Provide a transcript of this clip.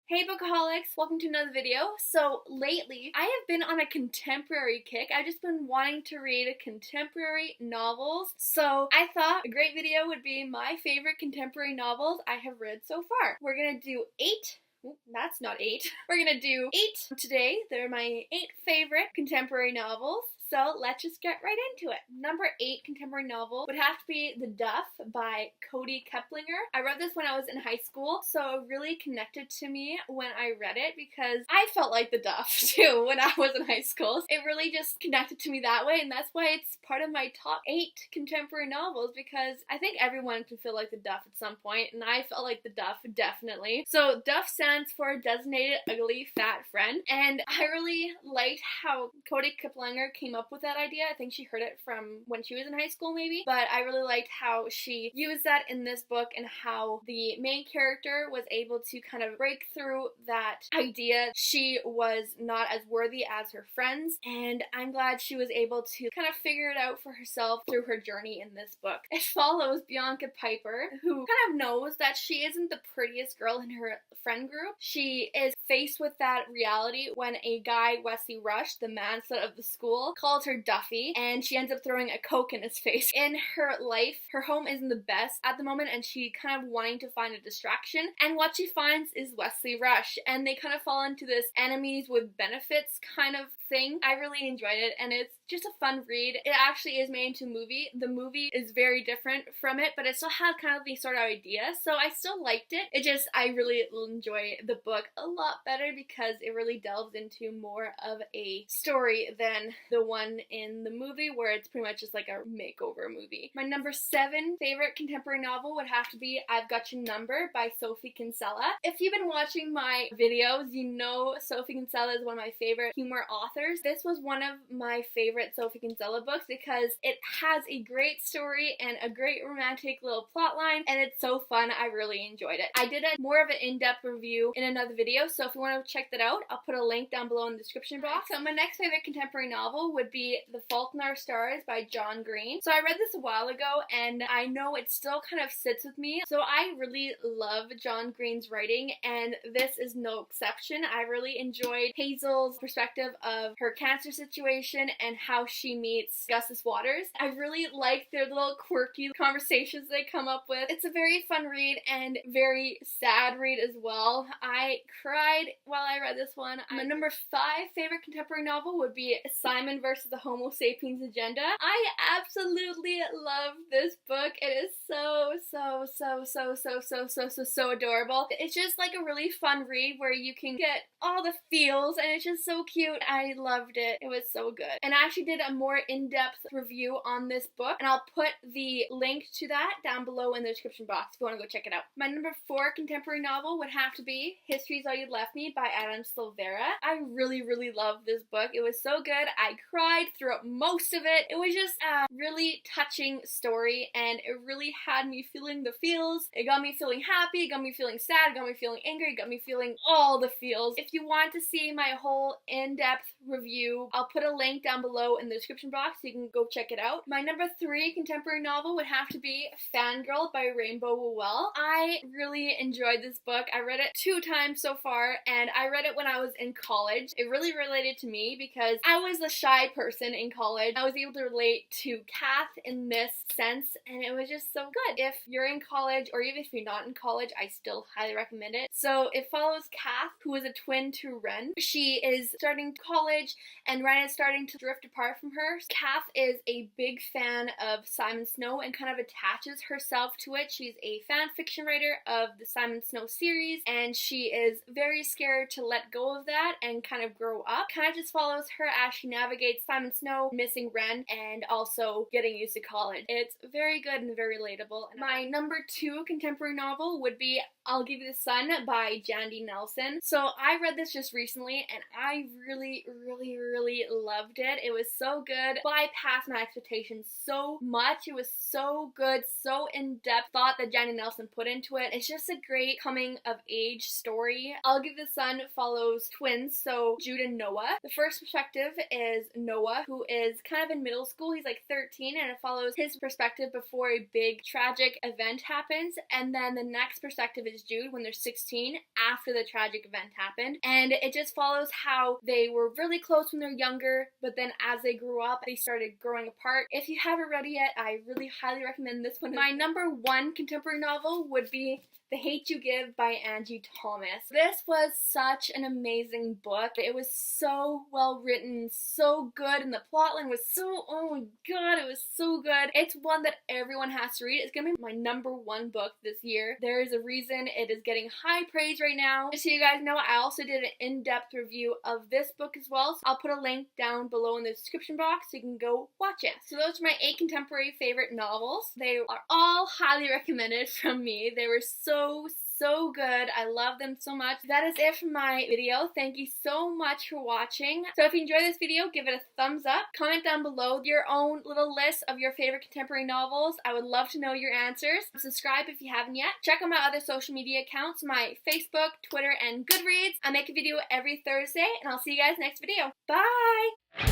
Hey Bookaholics, welcome to another video. So lately, I have been on a contemporary kick. I've just been wanting to read contemporary novels. So I thought a great video would be my favorite contemporary novels I have read so far. We're gonna do 8. That's not 8. We're gonna do 8 today. They're my 8 favorite contemporary novels. So let's just get right into it. Number 8 contemporary novel would have to be The Duff by Cody Keplinger. I read this when I was in high school, so it really connected to me when I read it because I felt like the Duff too when I was in high school. It really just connected to me that way, and that's why it's part of my top 8 contemporary novels because I think everyone can feel like the Duff at some point, and I felt like the Duff definitely. So Duff stands for Designated Ugly Fat Friend, and I really liked how Cody Keplinger came up with that idea. I think she heard it from when she was in high school maybe, but I really liked how she used that in this book and how the main character was able to kind of break through that idea. She was not as worthy as her friends, and I'm glad she was able to kind of figure it out for herself through her journey in this book. It follows Bianca Piper, who kind of knows that she isn't the prettiest girl in her friend group. She is faced with that reality when a guy, Wesley Rush, the mascot of the school, calls her Duffy, and she ends up throwing a Coke in his face. In her life, her home isn't the best at the moment, and she kind of wanting to find a distraction, and what she finds is Wesley Rush, and they kind of fall into this enemies with benefits kind of thing. I really enjoyed it, and it's just a fun read. It actually is made into a movie. The movie is very different from it, but it still had kind of the sort of idea, so I still liked it. I really enjoy the book a lot better because it really delves into more of a story than the one in the movie where it's pretty much just like a makeover movie. My number 7 favorite contemporary novel would have to be Abduction Number by Sophie Kinsella. If you've been watching my videos, you know Sophie Kinsella is one of my favorite humor authors. This was one of my favorite Sophie Kinsella books because it has a great story and a great romantic little plot line, and it's so fun. I really enjoyed it. I did a more of an in-depth review in another video, so if you want to check that out, I'll put a link down below in the description box. So my next favorite contemporary novel would be The Fault in Our Stars by John Green. So I read this a while ago, and I know it still kind of sits with me. So I really love John Green's writing, and this is no exception. I really enjoyed Hazel's perspective of her cancer situation and how she meets Gus's Waters. I really like their little quirky conversations they come up with. It's a very fun read and very sad read as well. I cried while I read this one. My number 5 favorite contemporary novel would be Simon versus the Homo Sapiens Agenda. I absolutely love this book. It is so adorable. It's just like a really fun read where you can get all the feels, and it's just so cute. I loved it. It was so good. And I actually did a more in-depth review on this book, and I'll put the link to that down below in the description box if you want to go check it out. My number 4 contemporary novel would have to be History's All You Left Me by Adam Silvera. I really love this book. It was so good. I cried throughout most of it. It was just a really touching story, and it really had me feeling the feels. It got me feeling happy, it got me feeling sad, it got me feeling angry, it got me feeling all the feels. If you want to see my whole in-depth review, I'll put a link down below in the description box so you can go check it out. My number 3 contemporary novel would have to be Fangirl by Rainbow Wowell. I really enjoyed this book. I read it 2 times so far, and I read it when I was in college. It really related to me because I was a shy person in college. I was able to relate to Kath in this sense, and it was just so good. If you're in college, or even if you're not in college, I still highly recommend it. So it follows Kath, who is a twin to Ren. She is starting college, and Ren is starting to drift apart from her. Kath is a big fan of Simon Snow and kind of attaches herself to it. She's a fan fiction writer of the Simon Snow series, and she is very scared to let go of that and kind of grow up. Kind of just follows her as she navigates Simon Snow, missing Ren, and also getting used to college. It's very good and very relatable. My number 2 contemporary novel would be I'll Give You the Sun by Jandy Nelson. So I read this just recently, and I really loved it. It was was so good, bypassed my expectations so much. It was so good, so in-depth thought that Jenny Nelson put into it. It's just a great coming of age story. I'll Give the Sun follows twins, so Jude and Noah. The first perspective is Noah, who is kind of in middle school. He's like 13, and it follows his perspective before a big tragic event happens. And then the next perspective is Jude when they're 16, after the tragic event happened. And it just follows how they were really close when they're younger, but then as they grew up, they started growing apart. If you haven't read it yet, I really highly recommend this one. My number one contemporary novel would be The Hate You Give by Angie Thomas. This was such an amazing book. It was so well written, so good, and the plotline was so, oh my god, it was so good. It's one that everyone has to read. It's gonna be my number one book this year. There is a reason it is getting high praise right now. Just so you guys know, I also did an in-depth review of this book as well, so I'll put a link down below in the description box so you can go watch it. So those are my 8 contemporary favorite novels. They are all highly recommended from me. They were so good. I love them so much. That is it for my video. Thank you so much for watching. So if you enjoyed this video, give it a thumbs up. Comment down below your own little list of your favorite contemporary novels. I would love to know your answers. Subscribe if you haven't yet. Check out my other social media accounts, my Facebook, Twitter, and Goodreads. I make a video every Thursday, and I'll see you guys next video. Bye!